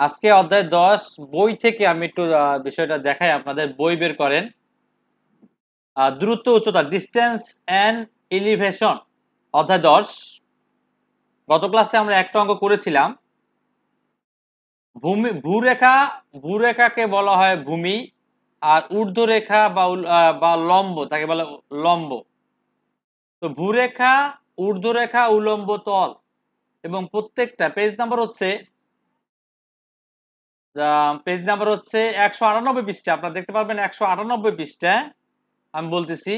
আজকে অধ্যায় 10 বই থেকে আমি একটু বিষয়টা দেখাই আপনাদের। বই বের করেন। দূরত্ব উচ্চতা, ডিস্টেন্স এন্ড এলিভেশন, অধ্যায় 10। গত ক্লাসে আমরা একটা অঙ্ক করেছিলাম। ভূমি ভূরেখাকে বলা হয় ভূমি, আর ঊর্ধ্বরেখা বা লম্ব তাকে বলে লম্ব। তো ভূরেখা, ঊর্ধ্বরেখা, উলম্ব তল, এবং প্রত্যেকটা পেজ নাম্বার হচ্ছে 198 পৃষ্ঠা। আপনারা দেখতে পারবেন 198 পৃষ্ঠা। আমি বলতেছি,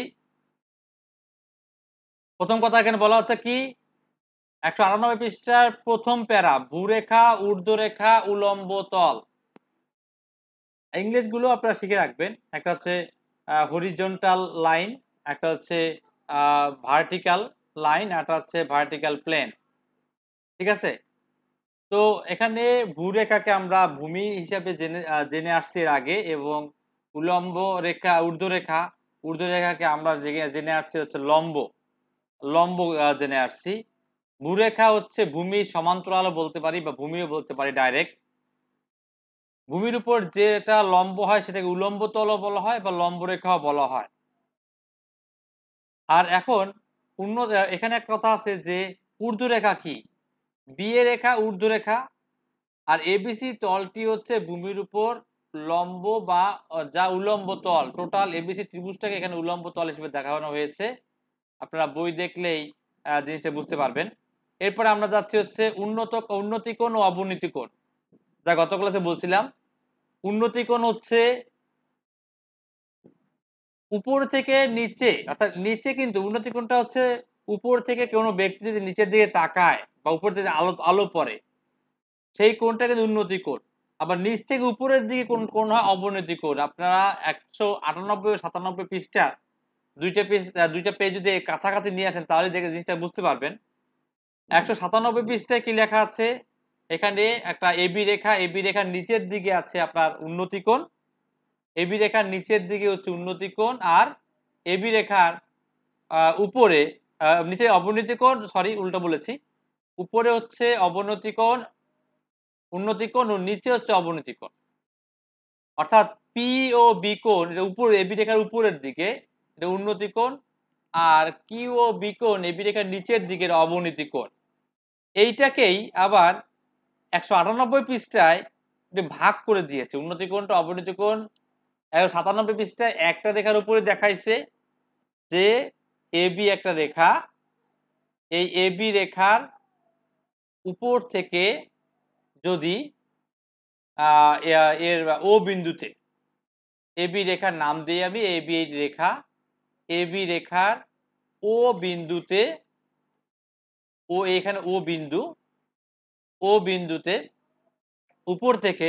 প্রথম কথা এখানে বলা হচ্ছে কি, 198 পৃষ্ঠার প্রথম প্যারা, ভূরেখা, ঊর্ধ্বরেখা, উলম্ব তল। ইংলিশ গুলো আপনারা শিখে রাখবেন। একটা হচ্ছে হরিজন্টাল লাইন, একটা হচ্ছে ভার্টিক্যাল লাইন, একটা হচ্ছে ভার্টিক্যাল প্লেন। ঠিক আছে? তো এখানে ভূরেখাকে আমরা ভূমি হিসাবে জেনে আসছি এর আগে, এবং উলম্ব রেখা, ঊর্ধ্বরেখাকে আমরা জেনে আসছি হচ্ছে লম্ব লম্ব জেনে আসছি। ভূরেখা হচ্ছে ভূমি সমান্তরাল বলতে পারি, বা ভূমিও বলতে পারি ডাইরেক্ট। ভূমির উপর যেটা লম্ব হয় সেটাকে উলম্ব তলও বলা হয়, বা লম্ব রেখাও বলা হয়। আর এখন এখানে একটা কথা আছে যে ঊর্ধ্বরেখা কি, বিএ রেখা ঊর্ধ্বরেখা, আর এবিসি তলটি হচ্ছে ভূমির উপর লম্ব বা যা উলম্ব তল। টোটাল এবিসি ত্রিভুজটাকে এখানে উলম্ব তল হিসেবে দেখানো হয়েছে। আপনারা বই দেখলেই জিনিসটা বুঝতে পারবেন। এরপরে আমরা যাচ্ছি হচ্ছে উন্নতি কোণ ও অবনতি কোণ, যা গত ক্লাসে বলছিলাম। উন্নতি কোণ হচ্ছে উপর থেকে নিচে, অর্থাৎ নিচে, কিন্তু উন্নতি কোণটা হচ্ছে উপর থেকে কোনো ব্যক্তি যদি নিচের দিকে তাকায় বা উপর থেকে আলো আলো পড়ে, সেই কোণটা কিন্তু উন্নতি কোণ। আবার নিচ থেকে উপরের দিকে কোণ হয় অবনতি কোণ। আপনারা 198 ও 97 পৃষ্ঠা দুইটা পেজ যদি কাছাকাছি নিয়ে আসেন, তাহলে দেখে জিনিসটা বুঝতে পারবেন। 197 পৃষ্ঠায় কি লেখা আছে, এখানে একটা এবি রেখার নিচের দিকে আছে আপনার উন্নতি কোণ, এবি রেখার নিচের দিকে হচ্ছে উন্নতি কোণ, আর এবি রেখার উপরে নিচে অবনতি কোণ, সরি উল্টো বলেছি, উপরে হচ্ছে অবনতি কোণ, উন্নতি কোণ, ও নিচে হচ্ছে অবনতি কোণ। অর্থাৎ পি ও বি কোণ, এটা উপরে এবি রেখার উপরের দিকে, এটা উন্নতি কোণ, আর কিউ ও বি কোণ এবি রেখার নিচের দিকের অবনতি কোণ। এইটাকেই আবার 198 পৃষ্ঠায় ভাগ করে দিয়েছে, উন্নতি কোণটা অবনতি কোণ। 197 পৃষ্ঠায় একটা রেখার উপরে দেখাইছে যে এবি একটা রেখা, এই এবি রেখার উপর থেকে যদি এর ও বিন্দুতে, এবি রেখার নাম দিই আমি এবি রেখা, এবি রেখার ও বিন্দুতে, ও এখানে ও বিন্দুতে উপর থেকে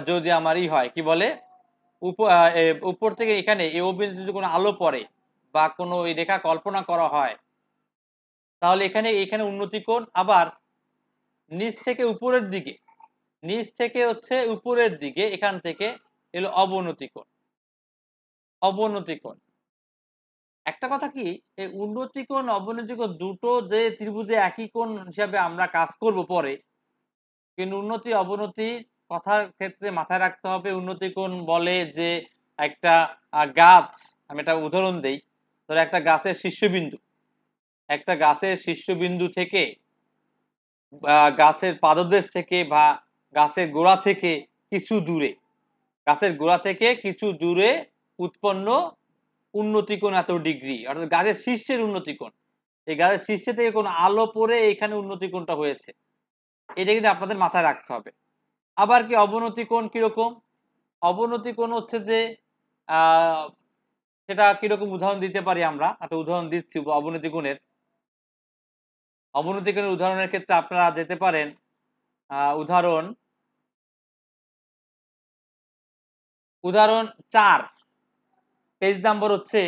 যদি আমার হয় কি বলে, উপর থেকে এখানে এই ও বিন্দুতে যদি কোনো আলো পড়ে বা কোনো এই রেখা কল্পনা করা হয়, তাহলে এখানে উন্নতি কোণ। আবার নিচ থেকে উপরের দিকে এখান থেকে এলো অবনতি কোণ। একটা কথা কি, এই উন্নতি কোণ অবনতি কোণ দুটো যে ত্রিভুজে একই কোণ হিসাবে আমরা কাজ করব পরে, কিন্তু উন্নতি অবনতি কথার ক্ষেত্রে মাথায় রাখতে হবে। উন্নতি কোণ বলে যে একটা গাছ, আমি একটা উদাহরণ দেই, ধরো একটা গাছের শীর্ষবিন্দু থেকে, গাছের পাদদেশ থেকে, বা গাছের গোড়া থেকে কিছু দূরে উৎপন্ন উন্নতি কোণ এত ডিগ্রি, অর্থাৎ গাছের শীর্ষের উন্নতি কোণ। এই গাছের শীর্ষে থেকে কোনো আলো পড়ে এখানে উন্নতি কোণটা হয়েছে, এটা কিন্তু আপনাদের মাথায় রাখতে হবে। আবার কি অবনতি কোণ কিরকম, অবনতি কোণ হচ্ছে যে সেটা কিরকম উদাহরণ দিতে পারি, আমরা একটা উদাহরণ দিচ্ছি অবনতি কোণের উদাহরণের ক্ষেত্রে আপনারা যেতে পারেন উদাহরণ 4, পেজ নাম্বার হচ্ছে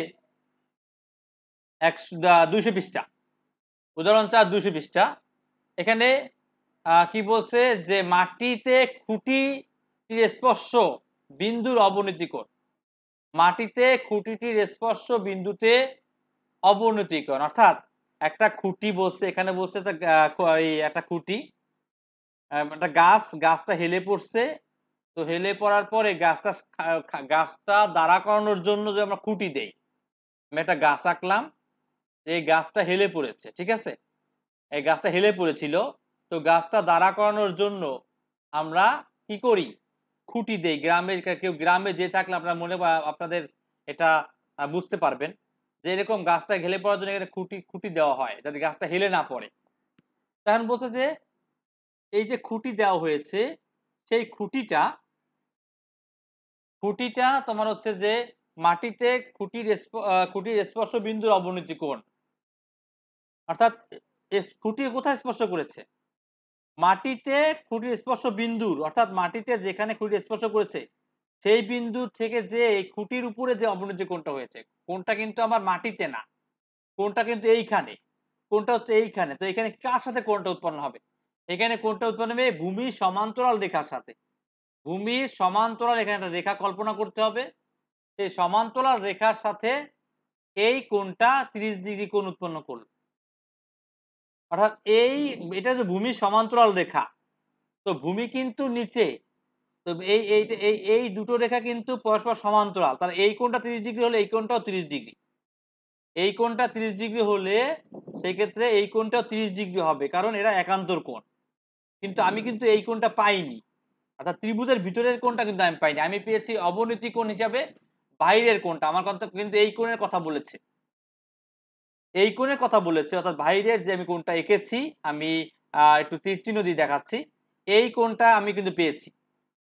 200 পৃষ্ঠা। উদাহরণ 4, 200 পৃষ্ঠা। এখানে কি বলছে যে মাটিতে খুঁটিটির স্পর্শ বিন্দুর অবনতি কোণ, মাটিতে খুঁটিটির স্পর্শ বিন্দুতে অবনতি কোণ। অর্থাৎ একটা খুঁটি বলছে, এখানে বলছে একটা খুঁটি, একটা গাছটা হেলে পড়ছে। তো হেলে পড়ার পরে গাছটা দাঁড়া করানোর জন্য যে আমরা খুঁটি দেই, আমি একটা গাছ আঁকলাম, এই গাছটা হেলে পড়েছে, ঠিক আছে, এই গাছটা হেলে পড়েছিল। তো গাছটা দাঁড়া করানোর জন্য আমরা কি করি, খুঁটি দেই। কেউ গ্রামে যে থাকলে আপনার আপনাদের এটা বুঝতে পারবেন যে এরকম গাছটা হেলে পড়ার জন্য এখানে খুঁটি খুঁটি দেওয়া হয় যাতে গাছটা হেলে না পড়ে। তখন বলছে যে এই যে খুঁটি দেওয়া হয়েছে, সেই খুঁটিটা তোমার হচ্ছে যে মাটিতে খুঁটির স্পর্শ বিন্দুর অবনতি কোণ, অর্থাৎ খুঁটি কোথায় স্পর্শ করেছে, মাটিতে খুঁটির স্পর্শ বিন্দুর, অর্থাৎ মাটিতে যেখানে খুঁটি স্পর্শ করেছে সেই বিন্দু থেকে যে খুঁটির উপরে যে অবনতি কোণটা হয়েছে, কোণটা কিন্তু আমার মাটিতে না, কোণটা কিন্তু এইখানে, কোণটা হচ্ছে এইখানে। তো এখানে কার সাথে কোণটা উৎপন্ন হবে, এখানে কোণটা উৎপন্ন হবে ভূমির সমান্তরাল রেখার সাথে। ভূমির সমান্তরাল এখানে একটা রেখা কল্পনা করতে হবে, সেই সমান্তরাল রেখার সাথে এই কোণটা 30 ডিগ্রি কোণ উৎপন্ন করলো। অর্থাৎ এটা যে ভূমির সমান্তরাল রেখা, তো ভূমি কিন্তু নিচে, তো এই দুটো রেখা কিন্তু পরস্পর সমান্তরাল, তাহলে এই কোণটা 30 ডিগ্রি হলে এই কোণটাও 30 ডিগ্রি, এই কোণটা 30 ডিগ্রি হলে সেই ক্ষেত্রে এই কোণটাও 30 ডিগ্রি হবে, কারণ এরা একান্তর কোণ। কিন্তু আমি কিন্তু এই কোণটা পাইনি, অর্থাৎ ত্রিভুজের ভিতরের কোণটা কিন্তু আমি পাইনি, আমি পেয়েছি অবনতি কোণ হিসাবে বাইরের কোণটা। আমার কথা কিন্তু এই কোণের কথা বলেছে, এই কোণের কথা বলেছে, অর্থাৎ বাইরের যে আমি কোণটা এঁকেছি, আমি একটু তীর চিহ্ন দিয়ে দেখাচ্ছি, এই কোণটা আমি কিন্তু পেয়েছি।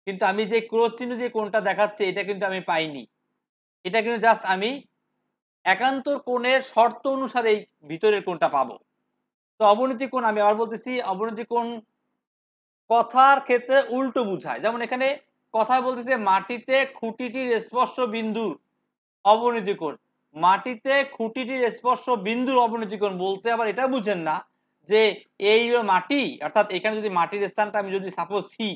কিন্তু আমি যে ক্রস চিহ্ন যে কোণটা দেখাচ্ছে এটা কিন্তু আমি পাইনি, এটা কিন্তু জাস্ট আমি একান্তর কোণের শর্ত অনুসারে এই ভিতরের কোণটা পাবো। তো অবনতি কোণ, আমি আবার বলতেছি, অবনতি কোণ কথার ক্ষেত্রে উল্টো বুঝায়। যেমন এখানে কথা বলতেছে মাটিতে খুঁটিটির স্পর্শ বিন্দুর অবনতি কোণ, মাটিতে খুঁটিটির স্পর্শ বিন্দুর অবনতি কোণ বলতে আবার এটা বুঝেন না যে এই মাটি, অর্থাৎ এখানে যদি মাটির স্থানটা আমি যদি সাপোজ সি,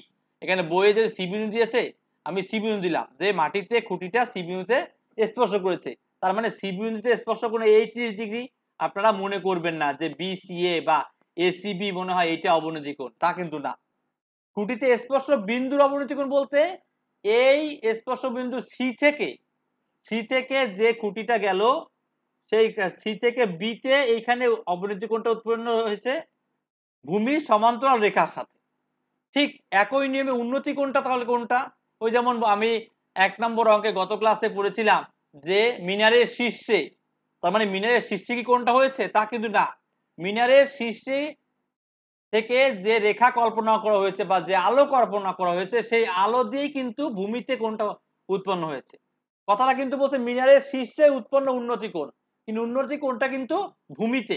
এখানে বইয়ে যদি সি বিন্দু দিয়েছে, আমি সি বিন্দু দিলাম যে মাটিতে খুঁটিটা সি বিন্দুতে স্পর্শ করেছে, তার মানে সি বিন্দুতে স্পর্শ করে এই 30 ডিগ্রি। আপনারা মনে করবেন না যে বিসিএ বা এসিবি মনে হয় এইটা অবনতি কোণ, তা কিন্তু না। খুঁটিতে স্পর্শ বিন্দুর অবনতি কোণ বলতে এই স্পর্শ বিন্দু সি থেকে যে খুঁটিটা গেল সেই সি থেকে বিতে এইখানে অবনতি কোণটা উৎপন্ন হয়েছে ভূমির সমান্তরাল রেখার সাথে। ঠিক একই নিয়মে উন্নতি কোণটা তাহলে কোনটা, ওই যেমন আমি 1 নম্বর অঙ্কে গত ক্লাসে পড়েছিলাম যে মিনারের শীর্ষে, তার মানে মিনারের শীর্ষে কি কোণটা হয়েছে, তা কিন্তু না। মিনারের শীর্ষে থেকে যে রেখা কল্পনা করা হয়েছে বা যে আলো কল্পনা করা হয়েছে সেই আলো দিয়েই কিন্তু ভূমিতে কোণটা উৎপন্ন হয়েছে। কথাটা কিন্তু বলছে মিনারের শীর্ষে উৎপন্ন উন্নতি কোণ, কিন্তু উন্নতি কোণটা কিন্তু ভূমিতে,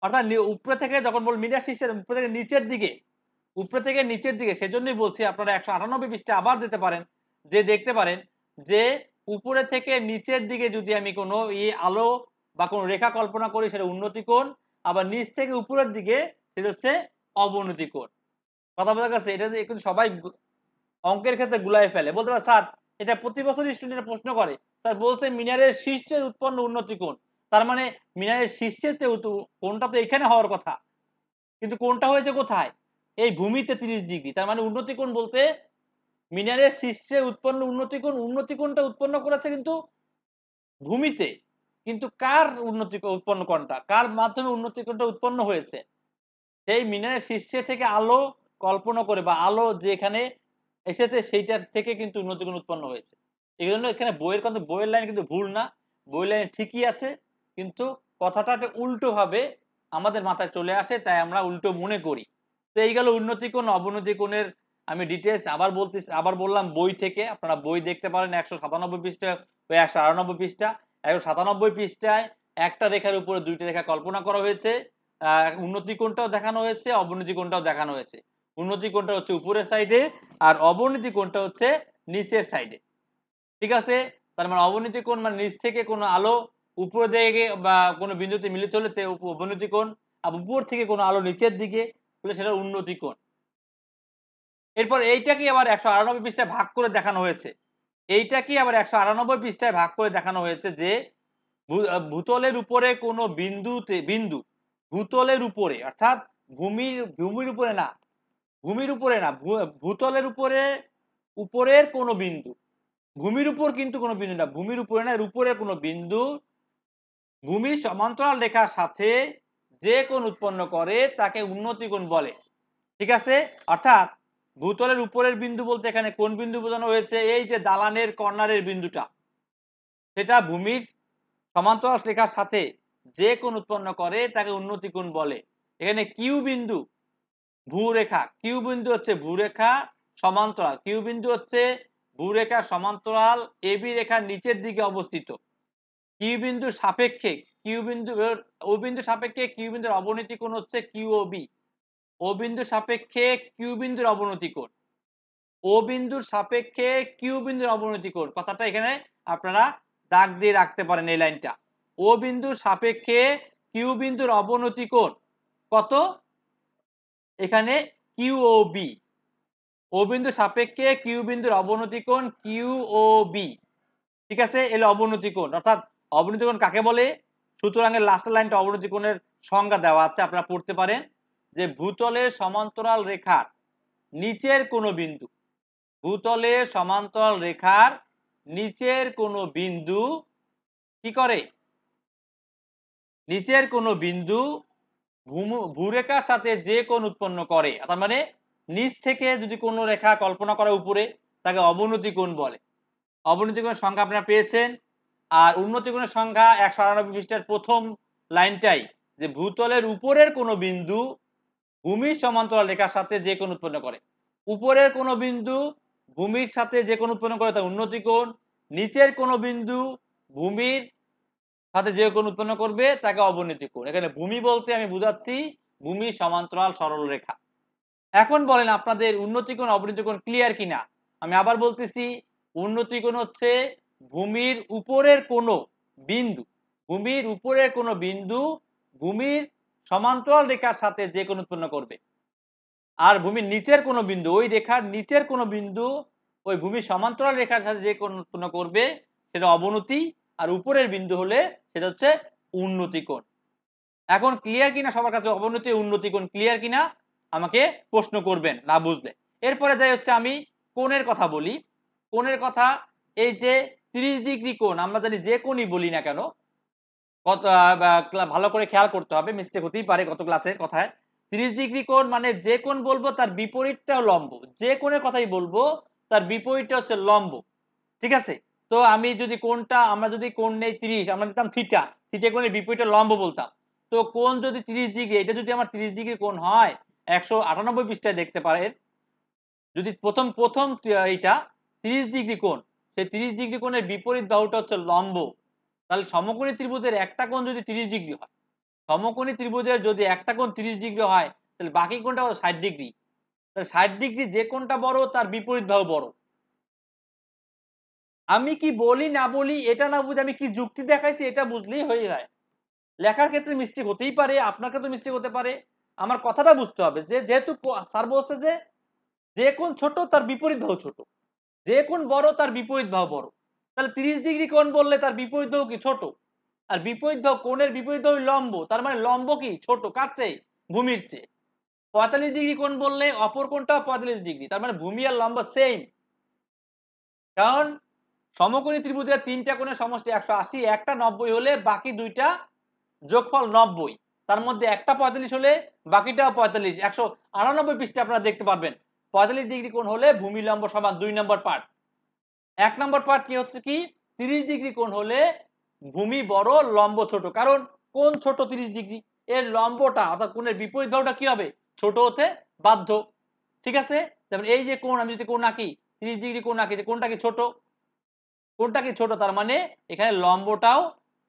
অর্থাৎ উপরে থেকে যখন বল মিনার শীর্ষে উপরে থেকে নিচের দিকে, উপরে থেকে নিচের দিকে, সেজন্যই বলছি আপনারা 198 পৃষ্ঠা আবার যেতে পারেন, যে দেখতে পারেন যে উপরে থেকে নিচের দিকে যদি আমি কোনো আলো বা কোনো রেখা কল্পনা করি সেটা উন্নতি কোণ, আবার নিচ থেকে উপরের দিকে সেটা হচ্ছে অবনতি কোণ। কথা বোঝা গেছে? এটা কিন্তু সবাই অঙ্কের ক্ষেত্রে গুলাই ফেলে, বলতে পারে স্যার এটা প্রতি বছর স্টুডেন্টরা প্রশ্ন করে, স্যার বলছে মিনারের শীর্ষে উৎপন্ন উন্নতি কোণ, তার মানে মিনারের শীর্ষের কোণটা তো এখানে হওয়ার কথা, কিন্তু কোণটা হয়েছে কোথায়, এই ভূমিতে 30 ডিগ্রি। তার মানে উন্নতি কোণ বলতে মিনারের শীর্ষে উৎপন্ন উন্নতি কোণ, উন্নতি কোণটা উৎপন্ন করেছে কিন্তু ভূমিতে, কিন্তু কার উন্নতি উৎপন্ন কোণটা, কার মাধ্যমে উন্নতি কোণটা উৎপন্ন হয়েছে, সেই মিনারের শীর্ষে থেকে আলো কল্পনা করে বা আলো যেখানে এসেছে সেইটার থেকে কিন্তু উন্নতি কোণ উৎপন্ন হয়েছে। এই জন্য এখানে বইয়ের লাইন কিন্তু ভুল না, বইয়ের লাইন ঠিকই আছে, কিন্তু কথাটা উল্টো ভাবে আমাদের মাথায় চলে আসে, তাই আমরা উল্টো মনে করি। তো এই গেল উন্নতি কোণ অবনতি কোণের আমি ডিটেলস আবার বললাম বই থেকে, আপনারা বই দেখতে পারেন 197 পৃষ্ঠা ও 198 পৃষ্ঠা। 197 পৃষ্ঠায় একটা রেখার উপরে দুইটা রেখা কল্পনা করা হয়েছে, উন্নতি কোণটাও দেখানো হয়েছে, অবনতি কোণটাও দেখানো হয়েছে। উন্নতি কোণটা হচ্ছে উপরের সাইডে আর অবনতি কোণটা হচ্ছে নিচের সাইডে, ঠিক আছে। তার মানে অবনতি কোণ মানে নিচ থেকে কোনো আলো উপরে দিকে বা কোনো বিন্দুতে মিলিত হলে অবনতি কোণ, আর উপর থেকে কোনো আলো নিচের দিকে হলে সেটা উন্নতি কোণ। এরপর এইটাকে আবার 198 পৃষ্ঠায় ভাগ করে দেখানো হয়েছে, এইটাকে আবার 198 পৃষ্ঠায় ভাগ করে দেখানো হয়েছে যে ভূতলের উপরে কোনো বিন্দু ভূতলের উপরে, অর্থাৎ ভূমির উপরে না, ভূমির উপরে না, ভূতলের উপরে, উপরের কোনো বিন্দু, ভূমির উপর কিন্তু কোনো বিন্দু না, ভূমির উপরে না, এর উপরের কোনো বিন্দু ভূমির সমান্তরাল রেখার সাথে যে কোণ উৎপন্ন করে তাকে উন্নতি কোণ বলে। ঠিক আছে, অর্থাৎ ভূতলের উপরের বিন্দু বলতে এখানে কোন বিন্দু বোঝানো হয়েছে? এই যে দালানের কর্নারের বিন্দুটা, সেটা ভূমির সমান্তরাল রেখার সাথে যে কোণ উৎপন্ন করে তাকে উন্নতি কোণ বলে। এখানে কিউ বিন্দু ভূরেখা, কিউ বিন্দু হচ্ছে ভূরেখা সমান্তরাল, কিউ বিন্দু হচ্ছে ভূরেখার সমান্তরাল এবি রেখার নিচের দিকে অবস্থিত। কিউ বিন্দুর সাপেক্ষে, কিউ বিন্দু ও বিন্দুর সাপেক্ষে কিউ বিন্দুর অবনতি কোণ হচ্ছে কিউ ও বি। ও বিন্দুর সাপেক্ষে কিউ বিন্দুর অবনতি কোণ, ও বিন্দুর সাপেক্ষে কিউ বিন্দুর অবনতি কোণ, কথাটা এখানে আপনারা দাগ দিয়ে রাখতে পারেন এই লাইনটা। ও বিন্দুর সাপেক্ষে কিউ বিন্দুর অবনতি কোণ কত? এখানে কিউ ও বি। ও বিন্দুর সাপেক্ষে কিউ বিন্দুর অবনতি কোণ কিউ ও বি। ঠিক আছে, এলে অবনতি কোণ, অর্থাৎ অবনতি কোণ কাকে বলে? সুতরাং এর লাস্টের লাইনটা অবনতি কোণের সংজ্ঞা দেওয়া আছে, আপনারা পড়তে পারেন যে ভূতলের সমান্তরাল রেখার নিচের কোনো বিন্দু, ভূতলের সমান্তরাল রেখার নিচের কোনো বিন্দু কি করে? নিচের কোনো বিন্দু ভূরেখার সাথে যে কোণ উৎপন্ন করে, তার মানে নিচ থেকে যদি কোনো রেখা কল্পনা করে উপরে, তাকে অবনতি কোণ বলে। অবনতি কোণের সংখ্যা আপনারা পেয়েছেন। আর উন্নতি কোণের সংখ্যা 198 পৃষ্ঠার প্রথম লাইনটাই, যে ভূতলের উপরের কোনো বিন্দু ভূমির সমান্তরাল রেখার সাথে যে কোণ উৎপন্ন করে। উপরের কোনো বিন্দু ভূমির সাথে যে কোণ উৎপন্ন করে তা উন্নতি কোণ, নিচের কোনো বিন্দু ভূমির সাথে যে কোণ উৎপন্ন করবে তাকে অবনতি কোণ। এখানে ভূমি বলতে আমি বুঝাচ্ছি ভূমির সমান্তরাল সরল রেখা। এখন বলেন আপনাদের উন্নতি কোণ অবনতি কোণ ক্লিয়ার কিনা? আমি আবার বলতেছি, উন্নতি কোণ হচ্ছে ভূমির উপরের কোনো বিন্দু, ভূমির উপরের কোনো বিন্দু ভূমির সমান্তরাল রেখার সাথে যে কোণ উৎপন্ন করবে। আর ভূমির নিচের কোনো বিন্দু, ওই রেখার নিচের কোনো বিন্দু ওই ভূমির সমান্তরাল রেখার সাথে যে কোণ উৎপন্ন করবে সেটা অবনতি, আর উপরের বিন্দু হলে সেটা হচ্ছে উন্নতি কোণ। এখন ক্লিয়ার কিনা সবার কাছে? অবনতি উন্নতি কোণ ক্লিয়ার কিনা আমাকে প্রশ্ন করবেন না বুঝলে। এরপরে যাই হচ্ছে আমি কোণের কথা বলি। কোণের কথা, এই যে 30 ডিগ্রি কোণ, আমরা জানি যে কোণই বলি না কেন, কত ভালো করে খেয়াল করতে হবে, মিস্টেক হতেই পারে গত ক্লাসের কথায়। 30 ডিগ্রি কোণ মানে যে কোণ বলবো তার বিপরীতটাও লম্ব, যে কোণের কথাই বলবো তার বিপরীতটা হচ্ছে লম্ব। ঠিক আছে, তো আমি যদি কোণটা, আমরা যদি কোণ নেই 30, আমরা নিতাম থিটা, থিটা কোণের বিপরীতটা লম্ব বলতাম। তো কোণ যদি 30 ডিগ্রি, এটা যদি আমার 30 ডিগ্রি কোণ হয়, 198 পৃষ্ঠায় দেখতে পারেন, যদি প্রথম প্রথম এইটা 30 ডিগ্রি কোণ, সেই 30 ডিগ্রি কোণের বিপরীত বাহুটা হচ্ছে লম্ব, তাহলে সমকোণী ত্রিভুজের একটা কোণ যদি 30 ডিগ্রি হয়, সমকোণী ত্রিভুজের যদি একটা কোণ 30 ডিগ্রি হয়, তাহলে বাকি কোণটা হলো 60 ডিগ্রি। তাহলে 60 ডিগ্রি যে কোণটা বড় তার বিপরীত বাহু বড়। আমি কি বলি না বলি এটা না বুঝে আমি কি যুক্তি দেখাইছি এটা বুঝলেই হয়ে যায়। লেখার ক্ষেত্রে মিস্টেক হতেই পারে, আপনার ক্ষেত্রে মিস্টেক হতে পারে, আমার কথাটা বুঝতে হবে যে যেহেতু স্যার বলছে যে যে কোণ ছোট তার বিপরীত বাহু ছোট, যে কোণ বড় তার বিপরীত বাহু বড়, তাহলে 30 ডিগ্রি কোণ বললে তার বিপরীত বাহু কি? ছোট। আর বিপরীত বাহু, কোণের বিপরীত বাহু লম্ব, তার মানে লম্ব কি? ছোট। কার চেয়ে? ভূমির চেয়ে। 45 ডিগ্রি কোণ বললে অপর কোণটা 45 ডিগ্রি, তার মানে ভূমি আর লম্ব সেম। কারণ সমকোণী ত্রিভুজের তিনটা কোণের সমষ্টি 180, একটা 90 হলে বাকি দুইটা যোগফল 90, তার মধ্যে একটা 45 হলে বাকিটাও 45। 198 পৃষ্ঠে আপনারা দেখতে পারবেন 45 ডিগ্রি কোণ হলে ভূমি লম্ব সমান 2 নম্বর পার্ট। 1 নম্বর পার্ট কি হচ্ছে কি? 30 ডিগ্রি কোণ হলে ভূমি বড় লম্ব ছোট, কারণ কোণ ছোট 30 ডিগ্রি, এর লম্বটা অর্থাৎ কোণের বিপরীত বাহুটা কি হবে? ছোট হতে বাধ্য। ঠিক আছে, যেমন এই যে কোণ, আমি যদি কোণ আঁকি 30 ডিগ্রি কোণ আঁকি, কোণটা কি ছোট? কোণটা কি ছোট, তার মানে এখানে লম্বটাও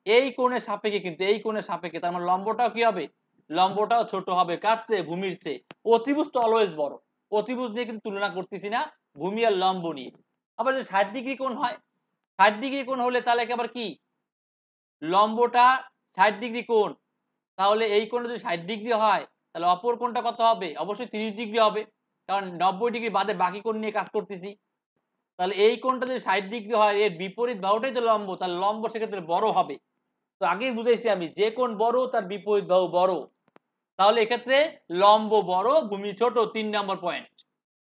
এই কোণের সাপেক্ষে, কিন্তু এই কোণের সাপেক্ষে, তার মানে লম্বটাও কি হবে? লম্বটাও ছোট হবে। কার চেয়ে? ভূমির চেয়ে। অতিভুজ তো অলওয়েজ বড়, অতিভুজ নিয়ে কিন্তু তুলনা করতেছি না, ভূমি আর লম্ব নিয়ে। আবার যদি 60 ডিগ্রি কোণ হয়, 60 ডিগ্রি কোণ হলে তাহলে আবার কি? লম্বটা 60 ডিগ্রি কোণ, তাহলে এই কোণটা যদি 60 ডিগ্রি হয় তাহলে অপর কোণটা কত হবে? অবশ্যই 30 ডিগ্রি হবে, কারণ 90 ডিগ্রি বাদে বাকি কোণ নিয়ে কাজ করতেছি। তাহলে এই কোণটা যদি 60 ডিগ্রি হয়, এর বিপরীত বাহুটাই তো লম্ব, তাহলে লম্ব সেক্ষেত্রে বড় হবে। তো আগেই বুঝাইছি আমি, যে কোণ বড় তার বিপরীত বাহু বড়। তাহলে এক্ষেত্রে লম্ব বড় ভূমি ছোট, 3 নম্বর পয়েন্ট।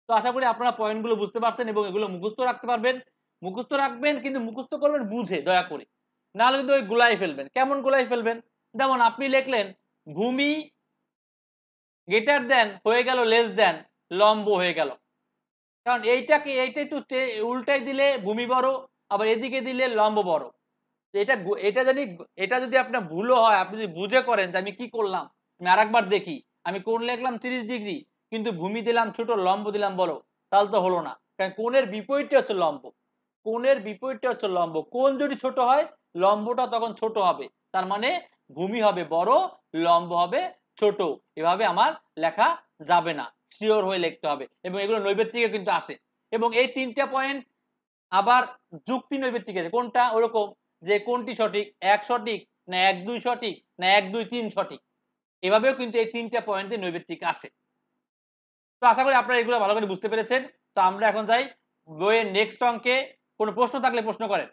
তো আশা করি আপনারা পয়েন্টগুলো বুঝতে পারছেন এবং এগুলো মুখস্থ রাখতে পারবেন। মুখস্থ রাখবেন কিন্তু মুখস্থ করবেন বুঝে, দয়া করে, নাহলে কিন্তু ওই গুলাই ফেলবেন। কেমন গুলাই ফেলবেন? যেমন আপনি লিখলেন ভূমি গ্রেটার দেন হয়ে গেল লেস দেন লম্ব হয়ে গেল, কারণ এইটা একটু উল্টাই দিলে ভূমি বড়, আবার এদিকে দিলে লম্ব বড়। এটা এটা যদি আপনার ভুলও হয়, আপনি যদি বুঝে করেন যে আমি কি করলাম, আমি আরেকবার দেখি, আমি কোণ লিখলাম 30 ডিগ্রি কিন্তু ভূমি দিলাম ছোট, লম্ব দিলাম বড়, তাহলে তো হলো না। কারণ কোণের বিপরীতটা হচ্ছে লম্ব, কোণের বিপরীতটা হচ্ছে লম্ব। কোণ যদি ছোট হয় লম্বটা তখন ছোট হবে, তার মানে ভূমি হবে বড়, লম্ব হবে ছোট। এভাবে আমার লেখা যাবে না, শিওর হয়ে লিখতে হবে। এবং এগুলো নৈবেত্তিকে কিন্তু আসে। এবং এই 3টা পয়েন্ট আবার যুক্তি নৈবেত্তিক আছে। কোনটা? ওরকম যে কোনটি সঠিক, 1 সঠিক না 1 2 সঠিক না 1 2 3 সঠিক, এভাবেও কিন্তু এই 3টা পয়েন্টে নৈবেত্তিক আসে। তো আশা করি আপনারা এগুলো ভালো করে বুঝতে পেরেছেন। তো আমরা এখন যাই বইয়ের নেক্সট অঙ্কে। কোনো প্রশ্ন থাকলে প্রশ্ন করেন।